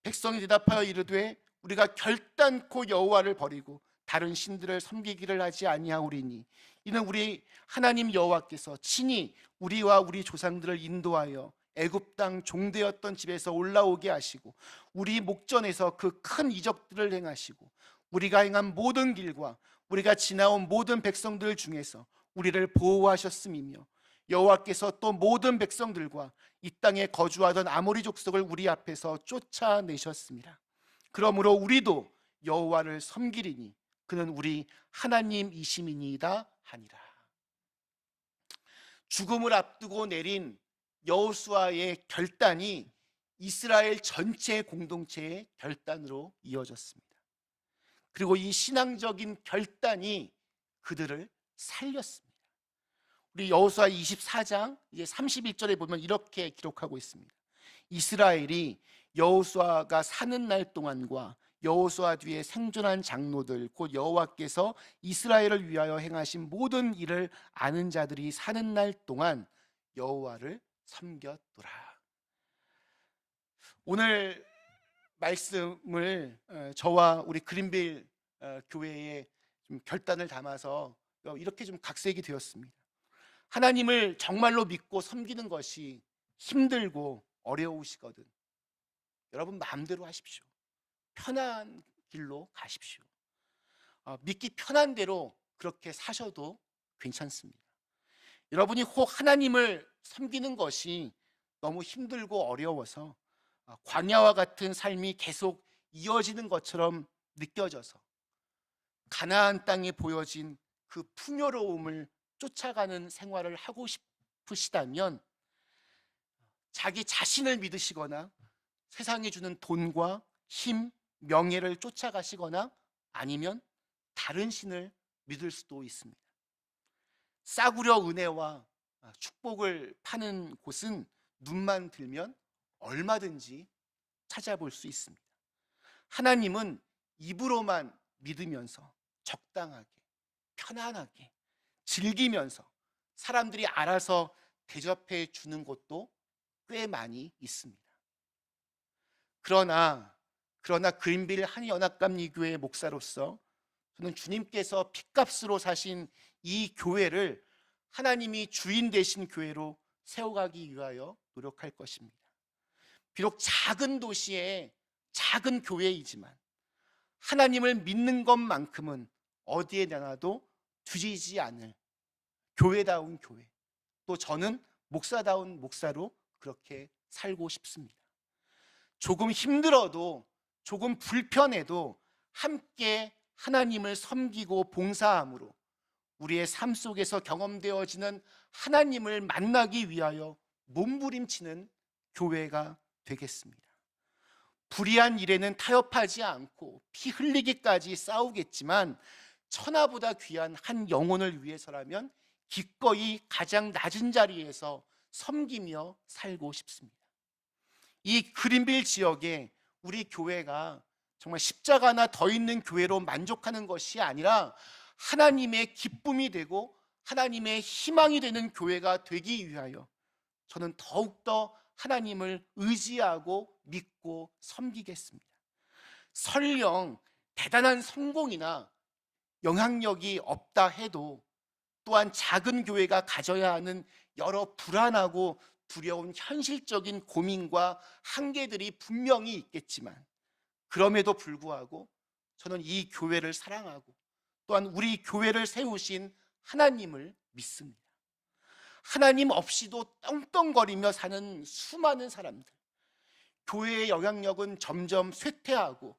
백성이 대답하여 이르되 우리가 결단코 여호와를 버리고 다른 신들을 섬기기를 하지 아니하오리니 이는 우리 하나님 여호와께서 친히 우리와 우리 조상들을 인도하여 애굽 땅 종되었던 집에서 올라오게 하시고 우리 목전에서 그 큰 이적들을 행하시고 우리가 행한 모든 길과 우리가 지나온 모든 백성들 중에서 우리를 보호하셨음이며 여호와께서 또 모든 백성들과 이 땅에 거주하던 아모리 족속을 우리 앞에서 쫓아내셨습니다. 그러므로 우리도 여호와를 섬기리니 그는 우리 하나님이심이니이다 하니라. 죽음을 앞두고 내린 여호수아의 결단이 이스라엘 전체 공동체의 결단으로 이어졌습니다. 그리고 이 신앙적인 결단이 그들을 살렸습니다. 우리 여호수아 24장 이제 31절에 보면 이렇게 기록하고 있습니다. 이스라엘이 여호수아가 사는 날 동안과 여호수아 뒤에 생존한 장로들 곧 여호와께서 이스라엘을 위하여 행하신 모든 일을 아는 자들이 사는 날 동안 여호와를 섬겼더라. 오늘 말씀을 저와 우리 그린빌 교회의 좀 결단을 담아서 이렇게 좀 각색이 되었습니다. 하나님을 정말로 믿고 섬기는 것이 힘들고 어려우시거든 여러분 마음대로 하십시오. 편한 길로 가십시오. 믿기 편한 대로 그렇게 사셔도 괜찮습니다. 여러분이 혹 하나님을 섬기는 것이 너무 힘들고 어려워서 광야와 같은 삶이 계속 이어지는 것처럼 느껴져서 가나안 땅에 보여진 그 풍요로움을 쫓아가는 생활을 하고 싶으시다면 자기 자신을 믿으시거나 세상이 주는 돈과 힘, 명예를 쫓아가시거나 아니면 다른 신을 믿을 수도 있습니다. 싸구려 은혜와 축복을 파는 곳은 눈만 들면 얼마든지 찾아볼 수 있습니다. 하나님은 입으로만 믿으면서 적당하게, 편안하게, 즐기면서 사람들이 알아서 대접해 주는 곳도 꽤 많이 있습니다. 그러나 그린빌 한인연합감리교회 목사로서 저는 주님께서 핏값으로 사신 이 교회를 하나님이 주인 되신 교회로 세워가기 위하여 노력할 것입니다. 비록 작은 도시의 작은 교회이지만 하나님을 믿는 것만큼은 어디에 나가도 뒤지지 않을 교회다운 교회, 또 저는 목사다운 목사로 그렇게 살고 싶습니다. 조금 힘들어도 조금 불편해도 함께 하나님을 섬기고 봉사함으로 우리의 삶 속에서 경험되어지는 하나님을 만나기 위하여 몸부림치는 교회가 되겠습니다. 불의한 일에는 타협하지 않고 피 흘리기까지 싸우겠지만 천하보다 귀한 한 영혼을 위해서라면 기꺼이 가장 낮은 자리에서 섬기며 살고 싶습니다. 이 그린빌 지역에 우리 교회가 정말 십자가 하나 더 있는 교회로 만족하는 것이 아니라 하나님의 기쁨이 되고 하나님의 희망이 되는 교회가 되기 위하여 저는 더욱더 하나님을 의지하고 믿고 섬기겠습니다. 설령 대단한 성공이나 영향력이 없다 해도 또한 작은 교회가 가져야 하는 여러 불안하고 두려운 현실적인 고민과 한계들이 분명히 있겠지만 그럼에도 불구하고 저는 이 교회를 사랑하고 또한 우리 교회를 세우신 하나님을 믿습니다. 하나님 없이도 떵떵거리며 사는 수많은 사람들, 교회의 영향력은 점점 쇠퇴하고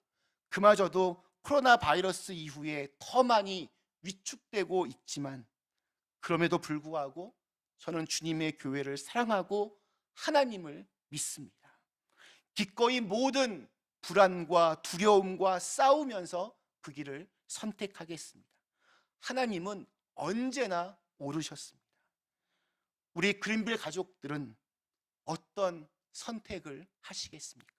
그마저도 코로나 바이러스 이후에 더 많이 위축되고 있지만, 그럼에도 불구하고 저는 주님의 교회를 사랑하고 하나님을 믿습니다. 기꺼이 모든 불안과 두려움과 싸우면서 그 길을 선택하겠습니다. 하나님은 언제나 옳으셨습니다. 우리 그린빌 가족들은 어떤 선택을 하시겠습니까?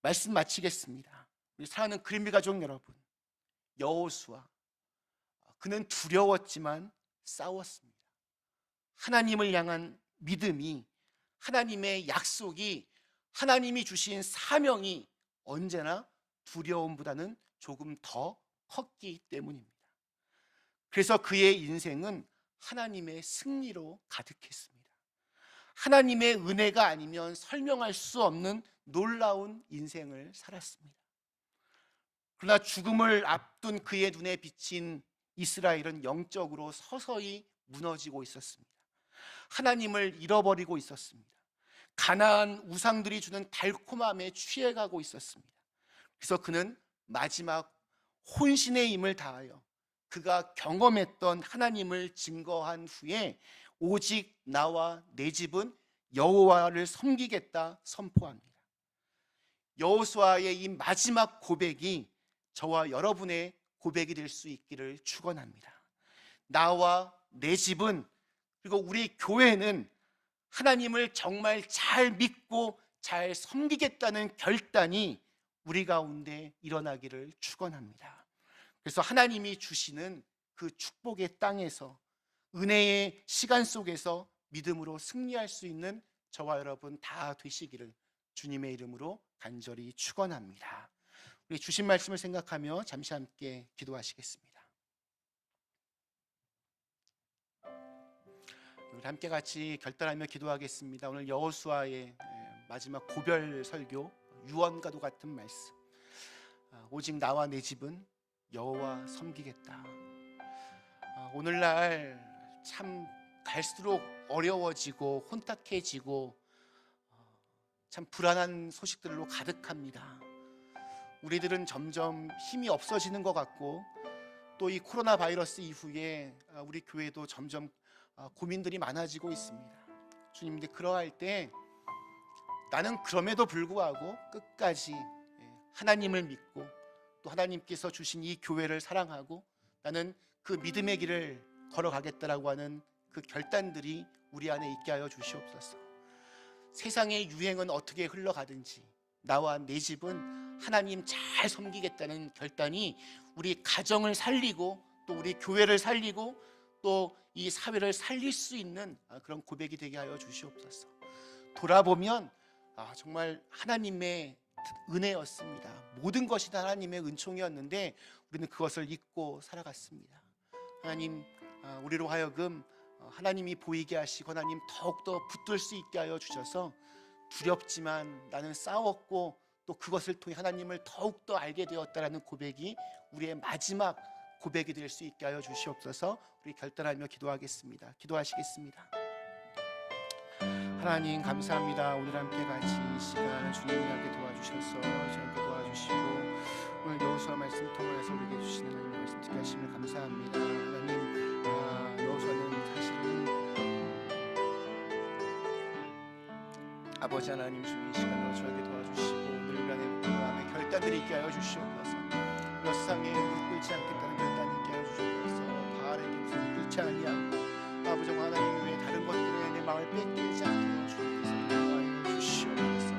말씀 마치겠습니다. 우리 사랑하는 그린빌 가족 여러분, 여호수아, 그는 두려웠지만 싸웠습니다. 하나님을 향한 믿음이, 하나님의 약속이, 하나님이 주신 사명이 언제나 두려움보다는 조금 더 컸기 때문입니다. 그래서 그의 인생은 하나님의 승리로 가득했습니다. 하나님의 은혜가 아니면 설명할 수 없는 놀라운 인생을 살았습니다. 그러나 죽음을 앞둔 그의 눈에 비친 이스라엘은 영적으로 서서히 무너지고 있었습니다. 하나님을 잃어버리고 있었습니다. 가나안 우상들이 주는 달콤함에 취해가고 있었습니다. 그래서 그는 마지막 혼신의 힘을 다하여 그가 경험했던 하나님을 증거한 후에 오직 나와 내 집은 여호와를 섬기겠다 선포합니다. 여호수아의 이 마지막 고백이 저와 여러분의 고백이 될 수 있기를 축원합니다. 나와 내 집은, 그리고 우리 교회는 하나님을 정말 잘 믿고 잘 섬기겠다는 결단이 우리 가운데 일어나기를 축원합니다. 그래서 하나님이 주시는 그 축복의 땅에서, 은혜의 시간 속에서 믿음으로 승리할 수 있는 저와 여러분 다 되시기를 주님의 이름으로 간절히 축원합니다. 우리 주신 말씀을 생각하며 잠시 함께 기도하시겠습니다. 우리 함께 같이 결단하며 기도하겠습니다. 오늘 여호수아의 마지막 고별 설교, 유언과도 같은 말씀. 오직 나와 내 집은 여호와 섬기겠다. 오늘날 참 갈수록 어려워지고 혼탁해지고 참 불안한 소식들로 가득합니다. 우리들은 점점 힘이 없어지는 것 같고, 또 이 코로나 바이러스 이후에 우리 교회도 점점 고민들이 많아지고 있습니다. 주님, 그러할 때 나는 그럼에도 불구하고 끝까지 하나님을 믿고 또 하나님께서 주신 이 교회를 사랑하고 나는 그 믿음의 길을 걸어가겠다라고 하는 그 결단들이 우리 안에 있게 하여 주시옵소서. 세상의 유행은 어떻게 흘러가든지 나와 내 집은 하나님 잘 섬기겠다는 결단이 우리 가정을 살리고 또 우리 교회를 살리고 또 이 사회를 살릴 수 있는 그런 고백이 되게 하여 주시옵소서. 돌아보면 정말 하나님의 은혜였습니다. 모든 것이 다 하나님의 은총이었는데 우리는 그것을 잊고 살아갔습니다. 하나님, 우리로 하여금 하나님이 보이게 하시고 하나님 더욱더 붙들 수 있게 하여 주셔서 두렵지만 나는 싸웠고 또 그것을 통해 하나님을 더욱더 알게 되었다라는 고백이 우리의 마지막 고백이 될 수 있게 하여 주시옵소서. 우리 결단하며 기도하겠습니다. 기도하시겠습니다. 하나님 감사합니다. 오늘 함께 같이 이 시간 주님이 함께 도와주셔서 저희에게 도와주시고 오늘 여호수아 말씀 통해서 우리에게 주시는 하나님 말씀 듣게 하심을 감사합니다. 하나님, 여호수아는 사실은 아버지 하나님 주님 이 시간으로 저에게 도와주시고 오늘 우리 안에 마음의 결단들이 있게 하여 주시옵소서. 이 세상에 무릎 꿇지 않겠다는 결단이 있게 하여 주시옵소서. 바알에게 무릎 꿇지 아니하고 아버지 하나님 외에 다른 것들에 내 마음을 뺏기지 않게 주님께서 도와여 주시옵소서.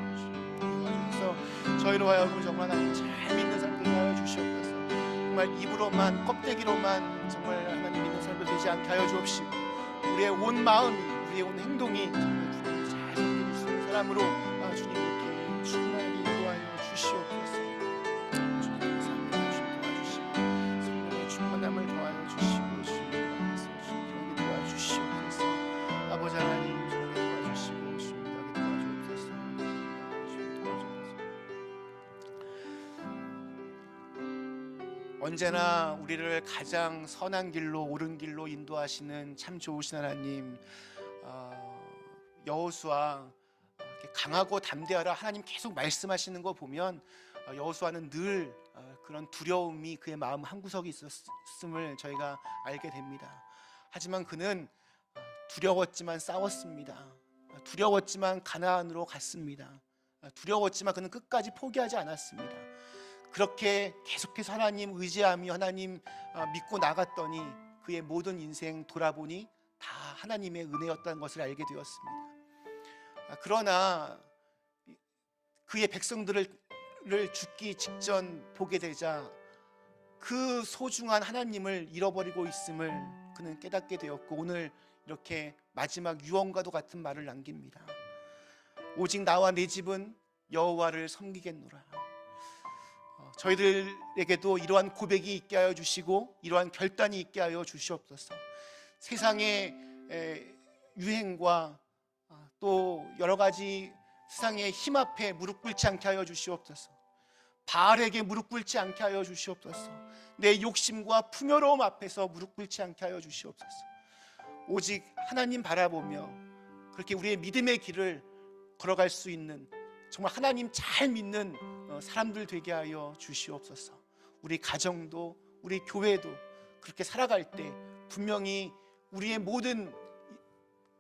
도와주셔서 저희로 하여금 정말 하나님 잘 믿는 사람들 하여 주시옵소서. 정말 입으로만 껍데기로만 정말 하나님 믿는 사람들 되지 않게 하여 주옵시고 우리의 온 마음이 우리의 온 행동이 정말 주님을 잘 섬길 수 있는 사람으로 주님 이렇게 충만하게 인도하여 주시옵소서. 주님 감사합니다. 주님 도와주시고 성령의 충만함을 더하여 주시고 주님 주님 도와주시옵소서. 아버지 하나님 저에게 도와주시고 주님 도와주옵소서. 주님 도와주옵소서. 언제나 우리를 가장 선한 길로 옳은 길로 인도하시는 참 좋으신 하나님, 여호수아 강하고 담대하라 하나님 계속 말씀하시는 거 보면 여호수아는 늘 그런 두려움이 그의 마음 한구석에 있었음을 저희가 알게 됩니다. 하지만 그는 두려웠지만 싸웠습니다. 두려웠지만 가나안으로 갔습니다. 두려웠지만 그는 끝까지 포기하지 않았습니다. 그렇게 계속해서 하나님 의지하며 하나님 믿고 나갔더니 그의 모든 인생 돌아보니 다 하나님의 은혜였다는 것을 알게 되었습니다. 그러나 그의 백성들을 죽기 직전 보게 되자 그 소중한 하나님을 잃어버리고 있음을 그는 깨닫게 되었고, 오늘 이렇게 마지막 유언과도 같은 말을 남깁니다. 오직 나와 내 집은 여호와를 섬기겠노라. 저희들에게도 이러한 고백이 있게 하여 주시고 이러한 결단이 있게 하여 주시옵소서. 세상의 유행과 또 여러 가지 세상의 힘 앞에 무릎 꿇지 않게 하여 주시옵소서. 바알에게 무릎 꿇지 않게 하여 주시옵소서. 내 욕심과 풍요로움 앞에서 무릎 꿇지 않게 하여 주시옵소서. 오직 하나님 바라보며 그렇게 우리의 믿음의 길을 걸어갈 수 있는 정말 하나님 잘 믿는 사람들 되게 하여 주시옵소서. 우리 가정도 우리 교회도 그렇게 살아갈 때 분명히 우리의 모든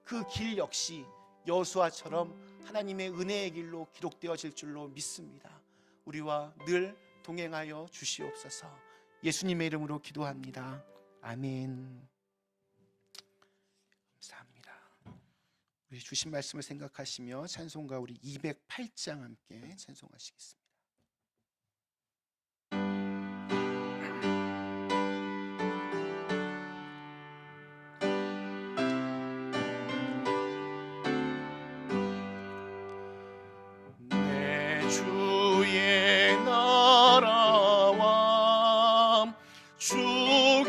그 길 역시 여호수아처럼 하나님의 은혜의 길로 기록되어질 줄로 믿습니다. 우리와 늘 동행하여 주시옵소서. 예수님의 이름으로 기도합니다. 아멘. 감사합니다. 우리 주신 말씀을 생각하시며 찬송가 우리 208장 함께 찬송하시겠습니다. 주의 나라와 주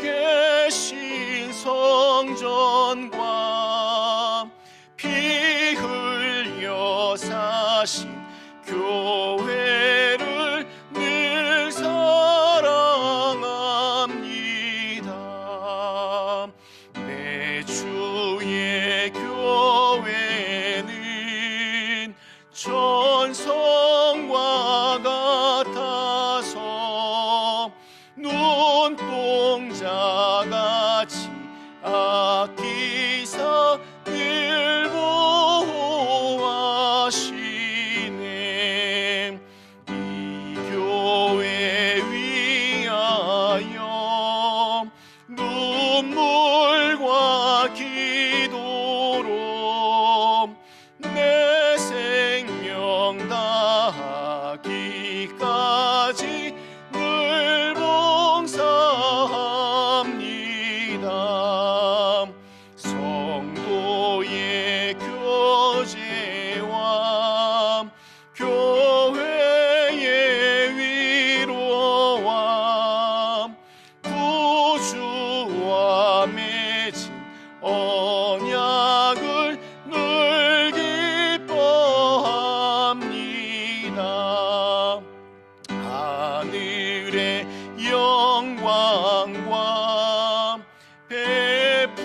계신 성전과 피 흘려 사신 교회를 늘 사랑합니다. 내 주의 교회는 천성과 같아서 눈동자같이 아끼사 늘 보호하시네. 이 교회 위하여 눈물과 기도로 내 생명 다하기까지 늘 봉사합니다. 성도의 교제와 교회의 위로와 구주와 맺은 언약을 늘 기뻐합니다. 하늘의 영광과 베푸시는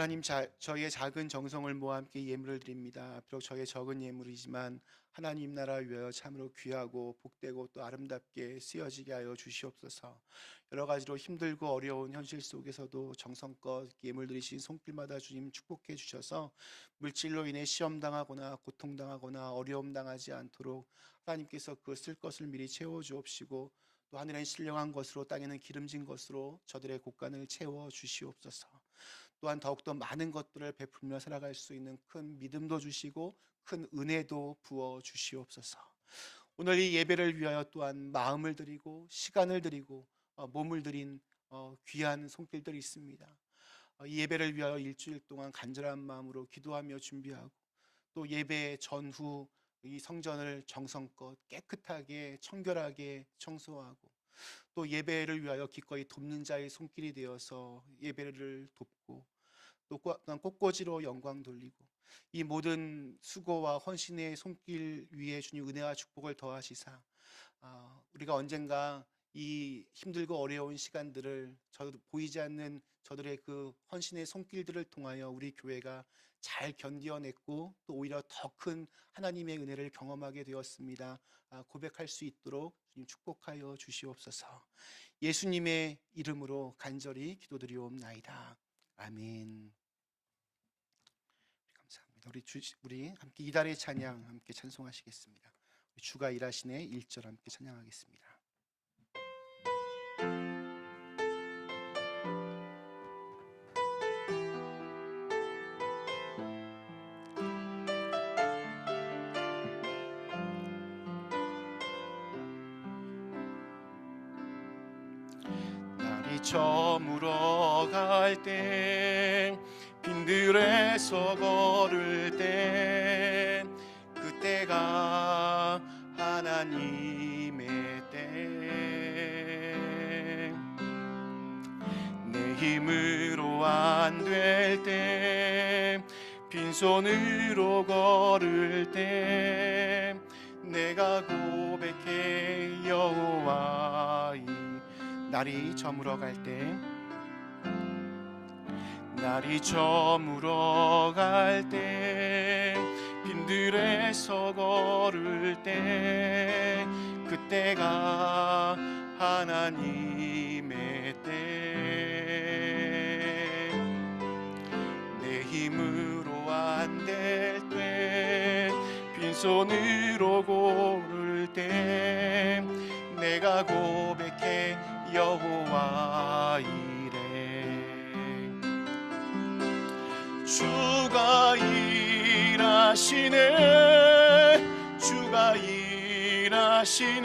하나님, 저희의 작은 정성을 모아 함께 예물을 드립니다. 비록 저희의 적은 예물이지만 하나님 나라 위하여 참으로 귀하고 복되고 또 아름답게 쓰여지게 하여 주시옵소서. 여러 가지로 힘들고 어려운 현실 속에서도 정성껏 예물 드리신 손길마다 주님 축복해 주셔서 물질로 인해 시험당하거나 고통당하거나 어려움 당하지 않도록 하나님께서 그 쓸 것을 미리 채워 주옵시고, 또 하늘엔 신령한 것으로 땅에는 기름진 것으로 저들의 곳간을 채워 주시옵소서. 또한 더욱더 많은 것들을 베풀며 살아갈 수 있는 큰 믿음도 주시고 큰 은혜도 부어 주시옵소서. 오늘 이 예배를 위하여 또한 마음을 드리고 시간을 드리고 몸을 드린 귀한 손길들이 있습니다. 이 예배를 위하여 일주일 동안 간절한 마음으로 기도하며 준비하고, 또 예배 전후 이 성전을 정성껏 깨끗하게 청결하게 청소하고, 또 예배를 위하여 기꺼이 돕는 자의 손길이 되어서 예배를 돕고, 또 꽃꽂이로 영광 돌리고, 이 모든 수고와 헌신의 손길 위에 주님 은혜와 축복을 더하시사 우리가 언젠가 이 힘들고 어려운 시간들을 보이지 않는 저들의 그 헌신의 손길들을 통하여 우리 교회가 잘 견디어냈고, 또 오히려 더 큰 하나님의 은혜를 경험하게 되었습니다. 고백할 수 있도록 주님 축복하여 주시옵소서. 예수님의 이름으로 간절히 기도드리옵나이다. 아멘. 감사합니다. 우리 함께 이달의 찬양 함께 찬송하시겠습니다. 주가 일하시네 1절 함께 찬양하겠습니다. 날이 저물어 갈 때, 빈들에서 걸을 때, 그때가 하나님의 때. 내 힘으로 안 될 때, 빈손으로 걸을 때, 내가 고백해 여호와의 날이 저물어 갈 때, 날이 저물어 갈 때, 빈들에서 걸을 때, 그때가 하나님의 때. 내 힘으로 안 될 때, 빈손으로 고를 때, 내가 고백해 여호와 이래. 주가 일하시네, 주가 일하시네.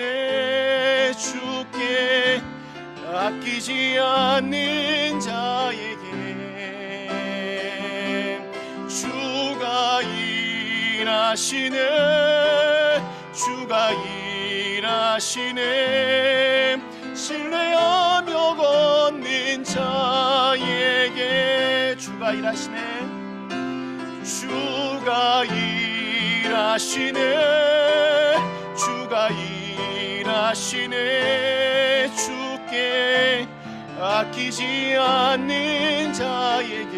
주께 아끼지 않는 자에게 주가 일하시네, 주가 일하시네. 신뢰하며 걷는 자에게 주가 일하시네, 주가 일하시네, 주가 일하시네. 주께 아끼지 않는 자에게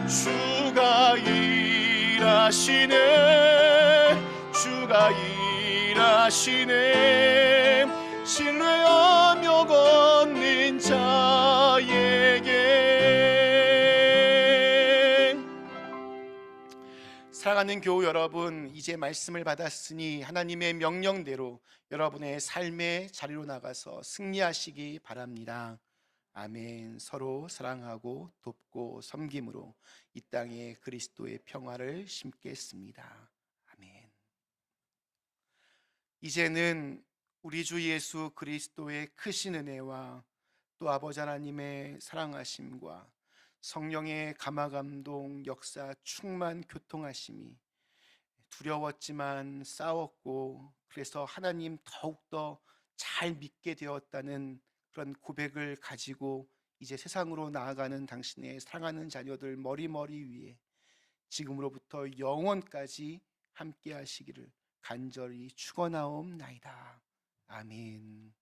주가 일하시네, 주가 일하시네. 신뢰하며 걷는 자에게. 사랑하는 교우 여러분, 이제 말씀을 받았으니 하나님의 명령대로 여러분의 삶의 자리로 나가서 승리하시기 바랍니다. 아멘. 서로 사랑하고 돕고 섬김으로 이 땅에 그리스도의 평화를 심겠습니다. 아멘. 이제는 우리 주 예수 그리스도의 크신 은혜와 또 아버지 하나님의 사랑하심과 성령의 감화감동 역사 충만 교통하심이, 두려웠지만 싸웠고 그래서 하나님 더욱더 잘 믿게 되었다는 그런 고백을 가지고 이제 세상으로 나아가는 당신의 사랑하는 자녀들 머리머리 위에 지금으로부터 영원까지 함께 하시기를 간절히 축원하옵나이다. 아멘.